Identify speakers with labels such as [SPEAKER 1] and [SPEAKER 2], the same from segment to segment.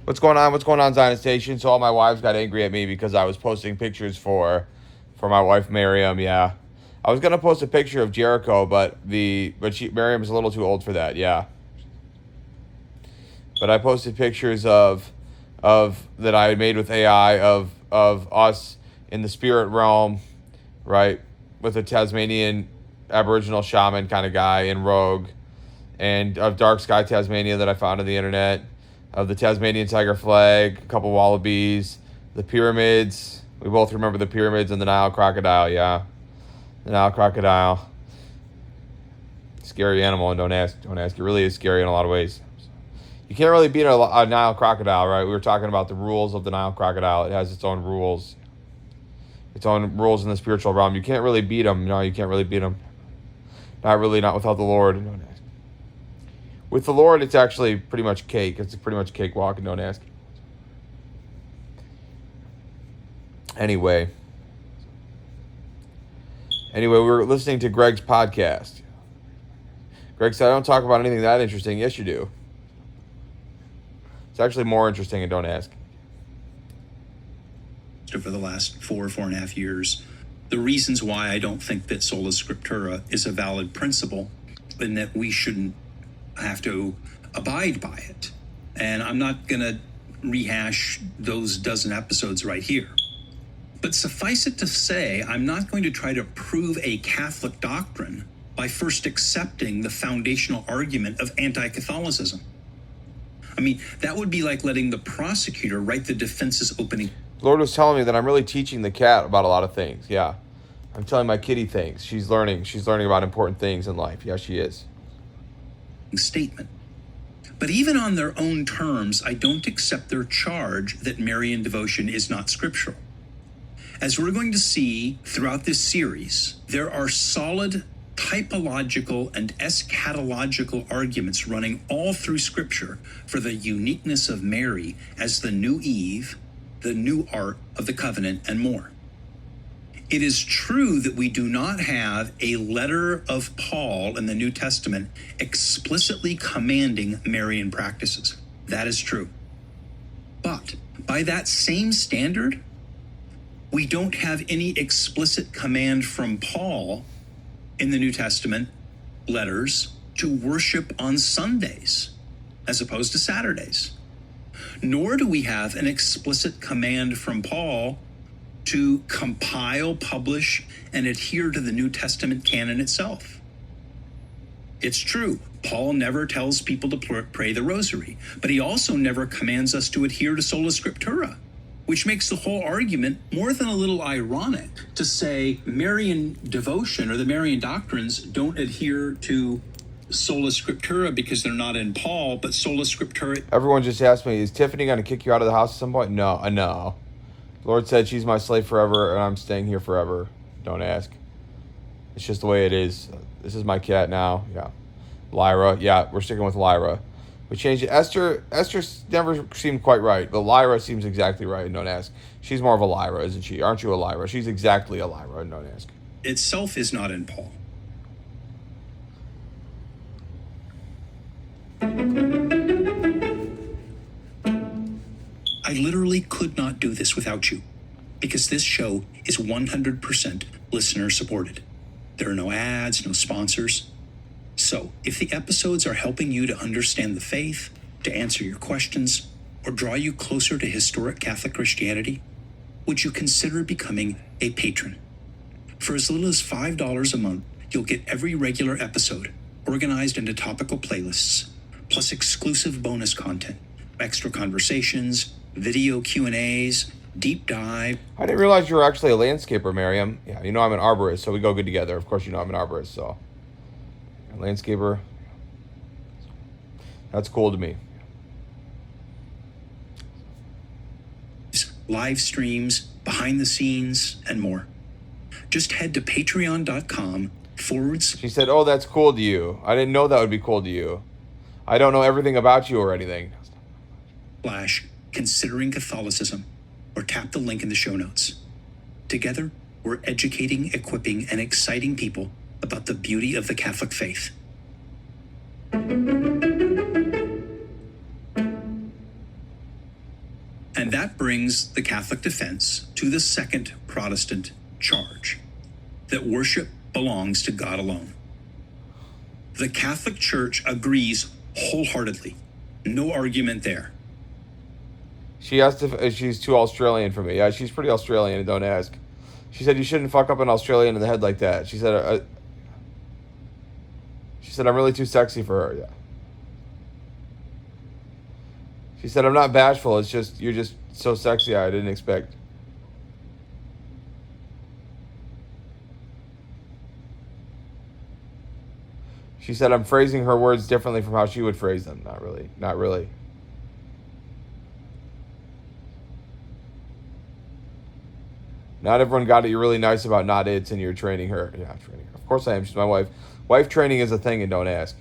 [SPEAKER 1] What's going on? What's going on, Zion Station? So all my wives got angry at me because I was posting pictures for my wife Miriam. Yeah, I was gonna post a picture of Jericho, but Miriam's a little too old for that. Yeah, but I posted pictures of that I had made with AI of us in the spirit realm, right, with a Tasmanian Aboriginal shaman kind of guy in Rogue, and of Dark Sky Tasmania that I found on the internet, of the Tasmanian tiger flag, a couple wallabies, the pyramids. We both remember the pyramids and the Nile crocodile. Yeah, the Nile crocodile. Scary animal, and don't ask. It really is scary in a lot of ways. You can't really beat a Nile crocodile, right? We were talking about the rules of the Nile crocodile. It has its own rules. Its own rules in the spiritual realm. You can't really beat them. No, you can't really beat them. Not really, not without the Lord. With the Lord, it's actually pretty much cake. It's pretty much cakewalk, and don't ask. Anyway, we were listening to Greg's podcast. Greg said, I don't talk about anything that interesting. Yes, you do. It's actually more interesting, and don't ask.
[SPEAKER 2] For the last 4.5 years, the reasons why I don't think that sola scriptura is a valid principle and that we shouldn't have to abide by it. And I'm not going to rehash those dozen episodes right here. But suffice it to say, I'm not going to try to prove a Catholic doctrine by first accepting the foundational argument of anti-Catholicism. I mean, that would be like letting the prosecutor write the defense's opening.
[SPEAKER 1] Lord was telling me that I'm really teaching the cat about a lot of things. Yeah. I'm telling my kitty things. She's learning. She's learning about important things in life. Yeah, she is.
[SPEAKER 2] Statement. But even on their own terms, I don't accept their charge that Marian devotion is not scriptural. As we're going to see throughout this series, there are solid typological and eschatological arguments running all through Scripture for the uniqueness of Mary as the new Eve, the new Ark of the Covenant, and more. It is true that we do not have a letter of Paul in the New Testament explicitly commanding Marian practices. That is true. But by that same standard, we don't have any explicit command from Paul in the New Testament letters to worship on Sundays as opposed to Saturdays. Nor do we have an explicit command from Paul to compile, publish, and adhere to the New Testament canon itself. It's true, Paul never tells people to pray the rosary, but he also never commands us to adhere to sola scriptura, which makes the whole argument more than a little ironic to say Marian devotion or the Marian doctrines don't adhere to sola scriptura because they're not in Paul, but sola scriptura.
[SPEAKER 1] Everyone just asked me, is Tiffany going to kick you out of the house at some point? No. The Lord said she's my slave forever, and I'm staying here forever. Don't ask. It's just the way it is. This is my cat now. Yeah. Lyra. Yeah, we're sticking with Lyra. We changed it. Esther never seemed quite right, but Lyra seems exactly right, and don't ask. She's more of a Lyra, isn't she? Aren't you a Lyra? She's exactly a Lyra, and don't ask.
[SPEAKER 2] Itself is not in Paul. I literally could not do this without you, because this show is 100% listener supported. There are no ads, no sponsors. So, if the episodes are helping you to understand the faith, to answer your questions, or draw you closer to historic Catholic Christianity, would you consider becoming a patron? For as little as $5 a month, you'll get every regular episode organized into topical playlists, plus exclusive bonus content, extra conversations, video Q&As, deep dive.
[SPEAKER 1] I didn't realize you were actually a landscaper, Miriam. Yeah, you know I'm an arborist, so we go good together. Of course you know I'm an arborist, so. A landscaper. That's cool to me.
[SPEAKER 2] Live streams, behind the scenes, and more. Just head to patreon.com/
[SPEAKER 1] She said, oh, that's cool to you. I didn't know that would be cool to you. I don't know everything about you or anything.
[SPEAKER 2] /considering Catholicism, or tap the link in the show notes. Together, we're educating, equipping, and exciting people about the beauty of the Catholic faith. And that brings the Catholic defense to the second Protestant charge, that worship belongs to God alone. The Catholic Church agrees wholeheartedly. No argument there.
[SPEAKER 1] She asked if she's too Australian for me. Yeah, she's pretty Australian, don't ask. She said, you shouldn't fuck up an Australian in the head like that. She said, I'm really too sexy for her. Yeah. She said, I'm not bashful. It's just, you're just so sexy. I didn't expect. She said, I'm phrasing her words differently from how she would phrase them. Not really. Not really. Not everyone got it. You're really nice about not it's, and you're training her. Yeah, I'm training her. Of course I am. She's my wife. Wife training is a thing, and don't ask.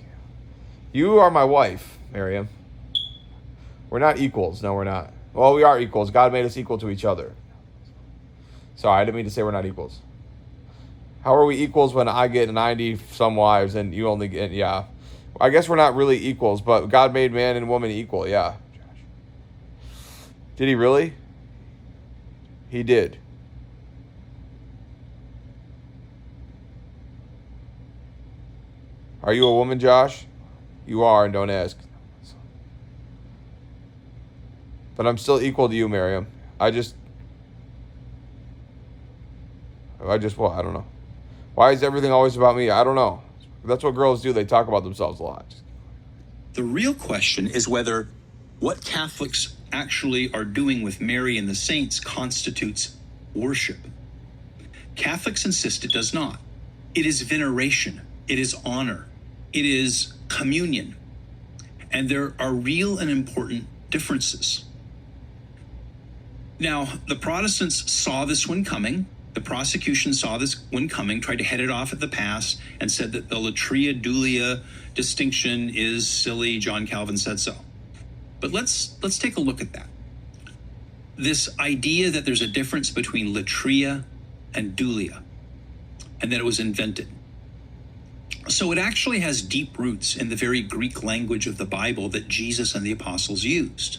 [SPEAKER 1] You are my wife, Miriam. We're not equals. No, we're not. Well, we are equals. God made us equal to each other. Sorry, I didn't mean to say we're not equals. How are we equals when I get 90 some wives and you only get, yeah. I guess we're not really equals, but God made man and woman equal, yeah. Did he really? He did. Are you a woman, Josh? You are, and don't ask. But I'm still equal to you, Miriam. I what? I don't know. Why is everything always about me? I don't know. That's what girls do. They talk about themselves a lot.
[SPEAKER 2] The real question is whether what Catholics actually are doing with Mary and the saints constitutes worship. Catholics insist it does not. It is veneration. It is honor. It is communion. And there are real and important differences. Now, the Protestants saw this one coming. The prosecution saw this one coming, tried to head it off at the pass, and said that the latria dulia distinction is silly. John Calvin said so. But let's take a look at that. This idea that there's a difference between latria and dulia, and that it was invented. So it actually has deep roots in the very Greek language of the Bible that Jesus and the apostles used.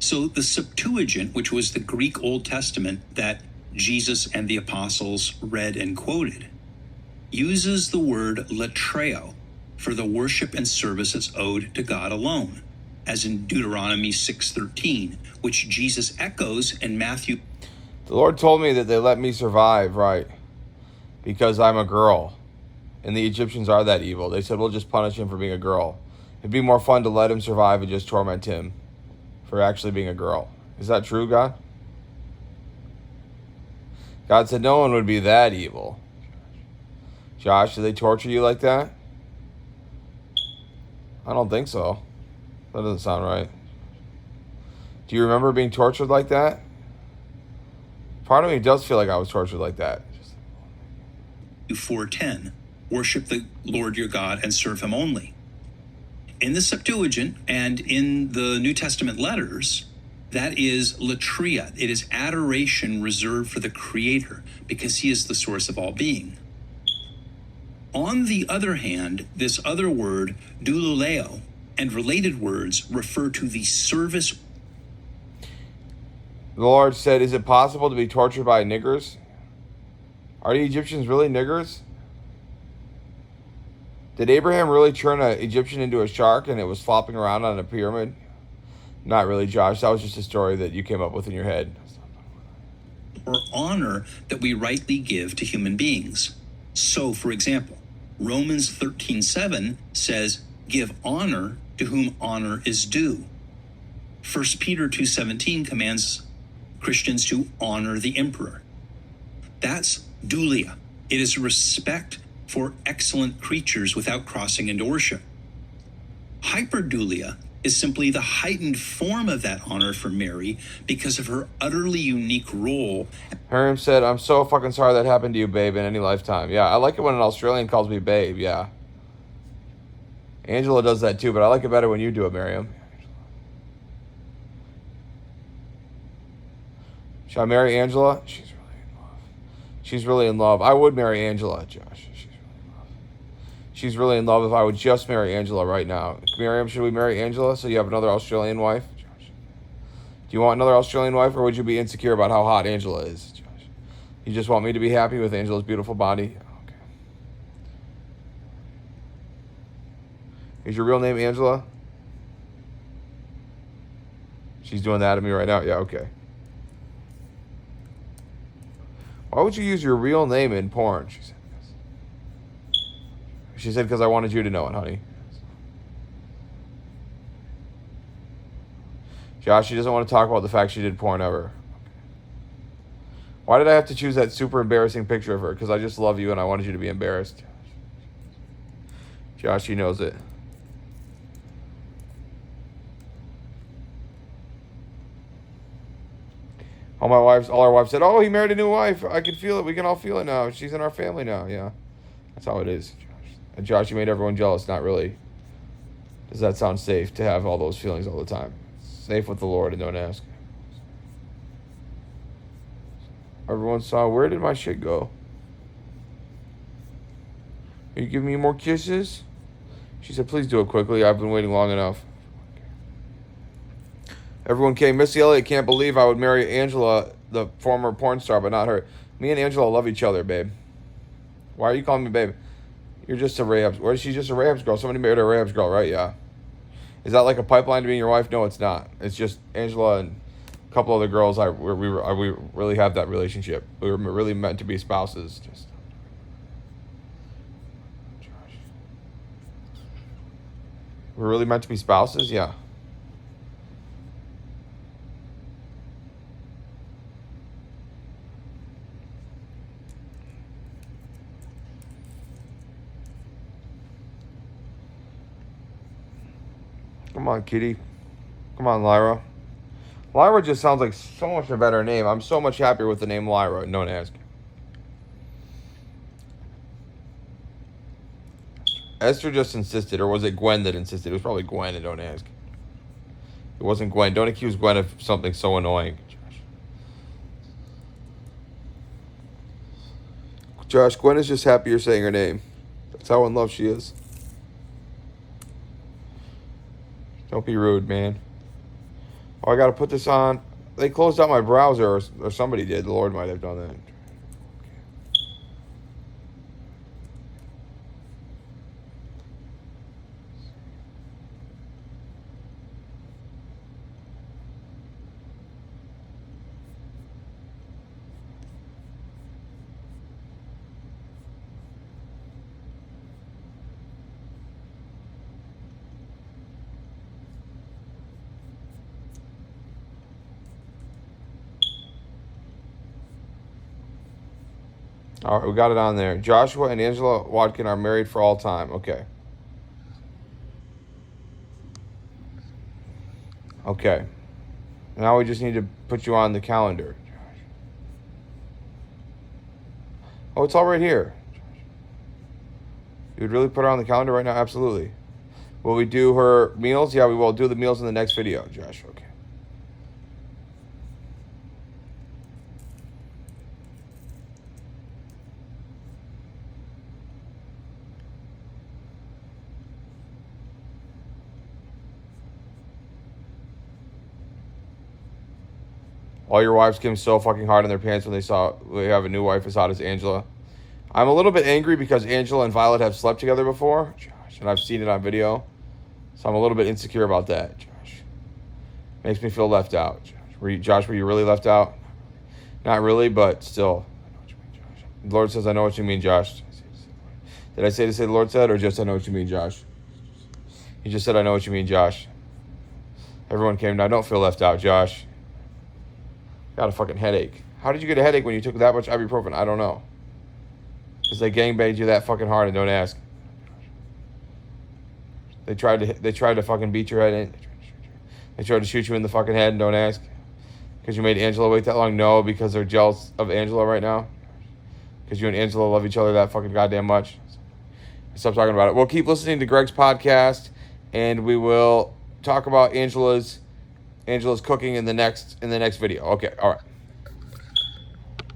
[SPEAKER 2] So the Septuagint, which was the Greek Old Testament that Jesus and the apostles read and quoted, uses the word latreo for the worship and service that's owed to God alone, as in Deuteronomy 6:13, which Jesus echoes in Matthew.
[SPEAKER 1] The Lord told me that they let me survive, right, because I'm a girl. And the Egyptians are that evil. They said, we'll just punish him for being a girl. It'd be more fun to let him survive and just torment him for actually being a girl. Is that true, God? God said no one would be that evil. Josh, did they torture you like that? I don't think so. That doesn't sound right. Do you remember being tortured like that? Part of me does feel like I was tortured like that.
[SPEAKER 2] 4:10, worship the Lord your God and serve him only. In the Septuagint and in the New Testament letters, that is latria. It is adoration reserved for the Creator because he is the source of all being. On the other hand, this other word, douloleo, and related words refer to the service.
[SPEAKER 1] The Lord said, is it possible to be tortured by niggers? Are the Egyptians really niggers? Did Abraham really turn an Egyptian into a shark and it was flopping around on a pyramid? Not really, Josh. That was just a story that you came up with in your head.
[SPEAKER 2] Or honor that we rightly give to human beings. So, for example, Romans 13:7 says, give honor to whom honor is due. 1 Peter 2:17 commands Christians to honor the emperor. That's dulia. It is respect for excellent creatures without crossing into worship. Hyperdulia is simply the heightened form of that honor for Mary because of her utterly unique role.
[SPEAKER 1] Miriam said, I'm so fucking sorry that happened to you, babe, in any lifetime. Yeah, I like it when an Australian calls me babe, yeah. Angela does that too, but I like it better when you do it, Miriam. Should I marry Angela? She's really in love. I would marry Angela, Josh. She's really in love if I would just marry Angela right now. Miriam, should we marry Angela so you have another Australian wife? Josh. you want another Australian wife, or would you be insecure about how hot Angela is, Josh? You just want me to be happy with Angela's beautiful body? Okay. Is your real name Angela? She's doing that to me right now? Yeah, okay. Why would you use your real name in porn? She said. She said, because I wanted you to know it, honey. Josh, she doesn't want to talk about the fact she did porn ever. Why did I have to choose that super embarrassing picture of her? Because I just love you and I wanted you to be embarrassed. Josh, she knows it. All our wives said, oh, he married a new wife. I can feel it. We can all feel it now. She's in our family now. Yeah. That's how it is, Josh. And Josh, you made everyone jealous. Not really. Does that sound safe to have all those feelings all the time? Safe with the Lord and don't ask. Everyone saw, where did my shit go? Are you giving me more kisses? She said, please do it quickly. I've been waiting long enough. Everyone came. Missy Elliott can't believe I would marry Angela, the former porn star, but not her. Me and Angela love each other, babe. Why are you calling me babe? You're just a Rahab's. Or she's just a Rahab's girl. Somebody married a Rahab's girl, right? Yeah. Is that like a pipeline to being your wife? No, it's not. It's just Angela and a couple other girls. We really have that relationship. We were really meant to be spouses. Just. We're really meant to be spouses? Yeah. Come on, kitty. Come on, Lyra. Lyra just sounds like so much a better name. I'm so much happier with the name Lyra. Don't ask. Esther just insisted, or was it Gwen that insisted? It was probably Gwen, and don't ask. It wasn't Gwen. Don't accuse Gwen of something so annoying. Josh, Gwen is just happy you're saying her name. That's how in love she is. Don't be rude, man. Oh, I got to put this on. They closed out my browser, or somebody did. The Lord might have done that. All right, we got it on there. Joshua and Angela Watkin are married for all time. Okay. Okay. Now we just need to put you on the calendar. Oh, it's all right here. You would really put her on the calendar right now? Absolutely. Will we do her meals? Yeah, we will do the meals in the next video, Josh. Okay. All your wives came so fucking hard in their pants when they saw we have a new wife as hot as Angela. I'm a little bit angry because Angela and Violet have slept together before, Josh, and I've seen it on video. So I'm a little bit insecure about that, Josh. Makes me feel left out, Josh. Were you really left out? Not really, but still. I know what you mean, Josh. The Lord says, I know what you mean, Josh. Did I say to say the Lord said, or just I know what you mean, Josh? He just said, I know what you mean, Josh. Everyone came down. Don't feel left out, Josh. Got a fucking headache. How did you get a headache when you took that much ibuprofen? I don't know. Because they gangbanged you that fucking hard and don't ask. They tried to fucking beat your head in. They tried to shoot you in the fucking head and don't ask. Because you made Angela wait that long? No, because they're jealous of Angela right now. Because you and Angela love each other that fucking goddamn much. Stop talking about it. We'll keep listening to Greg's podcast, and we will talk about Angela's cooking in the next video. Okay, all right.